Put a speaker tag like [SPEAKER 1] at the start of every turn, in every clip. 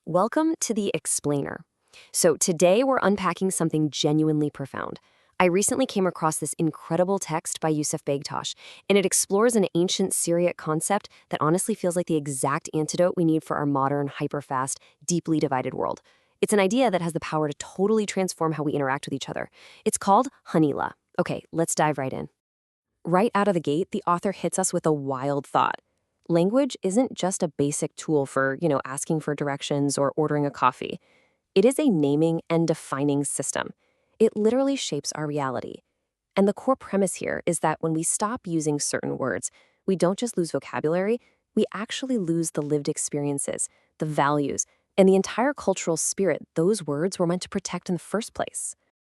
[SPEAKER 1] Welcome to the Explainer. So, today we're unpacking something genuinely profound. I recently came across this incredible text by Yusuf Begtash, and it explores an ancient Syriac concept that honestly feels like the exact antidote we need for our modern, hyper-fast, deeply divided world. It's an idea that has the power to totally transform how we interact with each other. It's called Hanila. Okay, let's dive right in. Right out of the gate, the author hits us with a wild thought. Language isn't just a basic tool for, asking for directions or ordering a coffee. It is a naming and defining system. It literally shapes our reality. And the core premise here is that when we stop using certain words, we don't just lose vocabulary, we actually lose the lived experiences, the values, and the entire cultural spirit those words were meant to protect in the first place.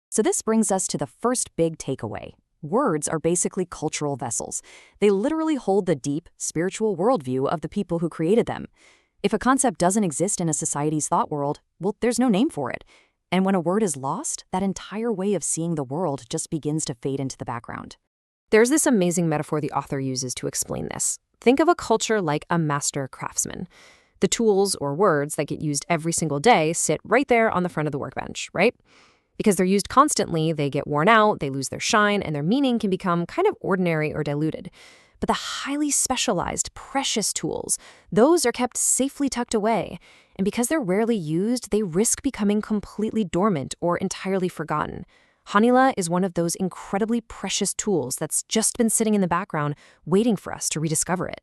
[SPEAKER 2] So this brings us to the first big takeaway. Words are basically cultural vessels. They literally hold the deep, spiritual worldview of the people who created them. If a concept doesn't exist in a society's thought world, well, there's no name for it. And when a word is lost, that entire way of seeing the world just begins to fade into the background.
[SPEAKER 1] There's this amazing metaphor the author uses to explain this. Think of a culture like a master craftsman. The tools or words that get used every single day sit right there on the front of the workbench, right? Because they're used constantly, they get worn out, they lose their shine, and their meaning can become kind of ordinary or diluted. But the highly specialized, precious tools, those are kept safely tucked away. And because they're rarely used, they risk becoming completely dormant or entirely forgotten. Hanila is one of those incredibly precious tools that's just been sitting in the background, waiting for us to rediscover it.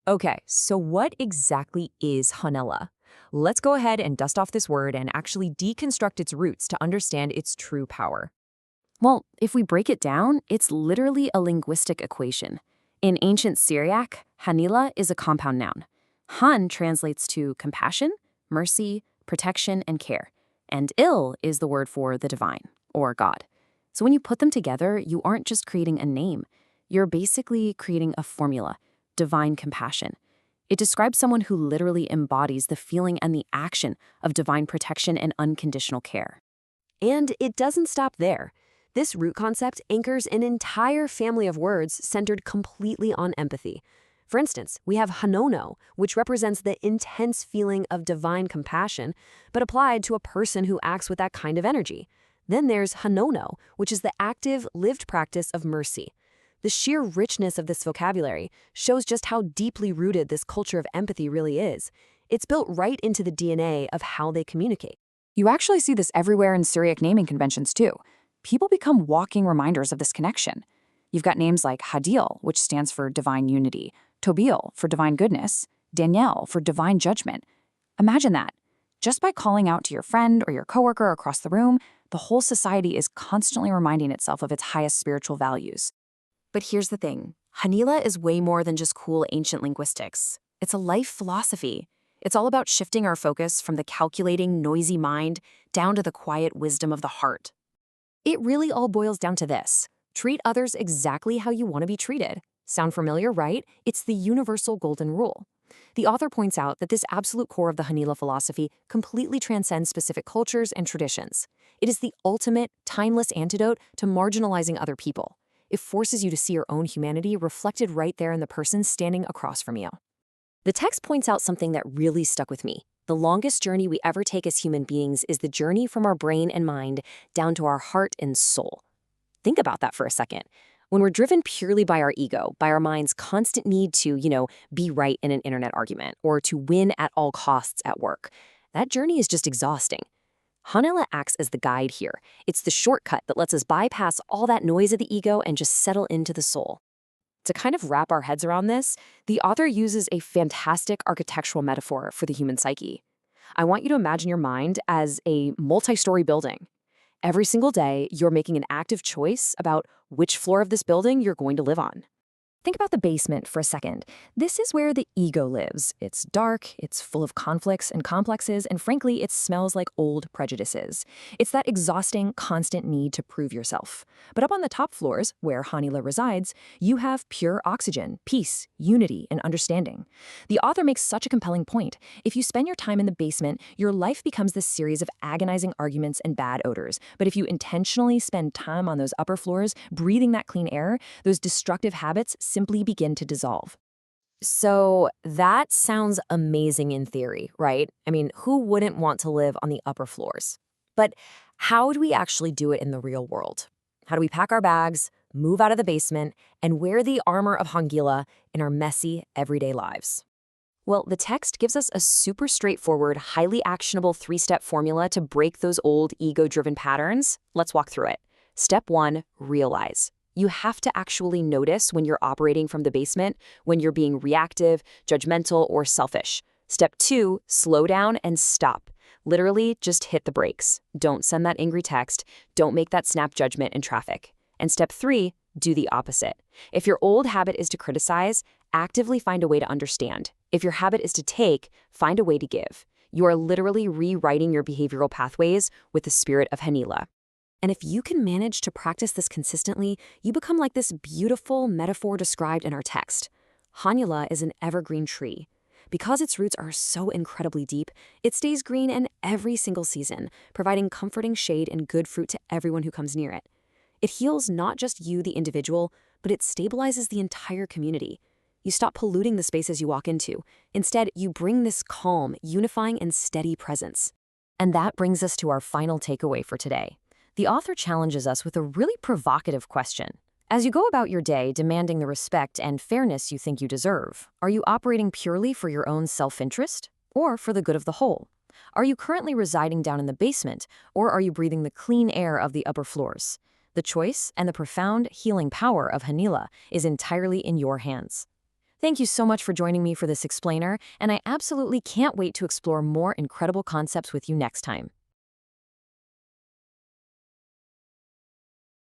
[SPEAKER 2] Okay, so what exactly is Hanila? Let's go ahead and dust off this word and actually deconstruct its roots to understand its true power.
[SPEAKER 1] Well, if we break it down, it's literally a linguistic equation. In ancient Syriac, Hanila is a compound noun. Han translates to compassion, mercy, protection, and care. And il is the word for the divine, or God. So when you put them together, you aren't just creating a name. You're basically creating a formula, divine compassion. It describes someone who literally embodies the feeling and the action of divine protection and unconditional care. And it doesn't stop there. This root concept anchors an entire family of words centered completely on empathy. For instance, we have hanono, which represents the intense feeling of divine compassion, but applied to a person who acts with that kind of energy. Then there's hanono, which is the active, lived practice of mercy. The sheer richness of this vocabulary shows just how deeply rooted this culture of empathy really is. It's built right into the DNA of how they communicate.
[SPEAKER 2] You actually see this everywhere in Syriac naming conventions too. People become walking reminders of this connection. You've got names like Hadil, which stands for divine unity, Tobil for divine goodness, Danielle for divine judgment. Imagine that. Just by calling out to your friend or your coworker across the room, the whole society is constantly reminding itself of its highest spiritual values.
[SPEAKER 1] But here's the thing. Hanila is way more than just cool ancient linguistics. It's a life philosophy. It's all about shifting our focus from the calculating, noisy mind down to the quiet wisdom of the heart. It really all boils down to this. Treat others exactly how you want to be treated. Sound familiar, right? It's the universal golden rule. The author points out that this absolute core of the Hanila philosophy completely transcends specific cultures and traditions. It is the ultimate, timeless antidote to marginalizing other people. It forces you to see your own humanity reflected right there in the person standing across from you. The text points out something that really stuck with me. The longest journey we ever take as human beings is the journey from our brain and mind down to our heart and soul. Think about that for a second. When we're driven purely by our ego, by our mind's constant need to, be right in an internet argument or to win at all costs at work, that journey is just exhausting. Hanila acts as the guide here. It's the shortcut that lets us bypass all that noise of the ego and just settle into the soul. To kind of wrap our heads around this, the author uses a fantastic architectural metaphor for the human psyche. I want you to imagine your mind as a multi-story building. Every single day, you're making an active choice about which floor of this building you're going to live on. Think about the basement for a second. This is where the ego lives. It's dark, it's full of conflicts and complexes, and frankly, it smells like old prejudices. It's that exhausting, constant need to prove yourself. But up on the top floors, where Hanila resides, you have pure oxygen, peace, unity, and understanding. The author makes such a compelling point. If you spend your time in the basement, your life becomes this series of agonizing arguments and bad odors. But if you intentionally spend time on those upper floors, breathing that clean air, those destructive habits simply begin to dissolve. So that sounds amazing in theory, right? I mean, who wouldn't want to live on the upper floors? But how do we actually do it in the real world? How do we pack our bags, move out of the basement, and wear the armor of Hangila in our messy, everyday lives? Well, the text gives us a super straightforward, highly actionable three-step formula to break those old ego-driven patterns. Let's walk through it. Step 1, realize. You have to actually notice when you're operating from the basement, when you're being reactive, judgmental, or selfish. Step 2, slow down and stop. Literally, just hit the brakes. Don't send that angry text. Don't make that snap judgment in traffic. And step 3, do the opposite. If your old habit is to criticize, actively find a way to understand. If your habit is to take, find a way to give. You are literally rewriting your behavioral pathways with the spirit of Hanila. And if you can manage to practice this consistently, you become like this beautiful metaphor described in our text. Hanila is an evergreen tree. Because its roots are so incredibly deep, it stays green in every single season, providing comforting shade and good fruit to everyone who comes near it. It heals not just you, the individual, but it stabilizes the entire community. You stop polluting the spaces you walk into. Instead, you bring this calm, unifying, and steady presence. And that brings us to our final takeaway for today. The author challenges us with a really provocative question. As you go about your day demanding the respect and fairness you think you deserve, are you operating purely for your own self-interest or for the good of the whole? Are you currently residing down in the basement, or are you breathing the clean air of the upper floors? The choice and the profound healing power of Hanila is entirely in your hands. Thank you so much for joining me for this explainer, and I absolutely can't wait to explore more incredible concepts with you next time.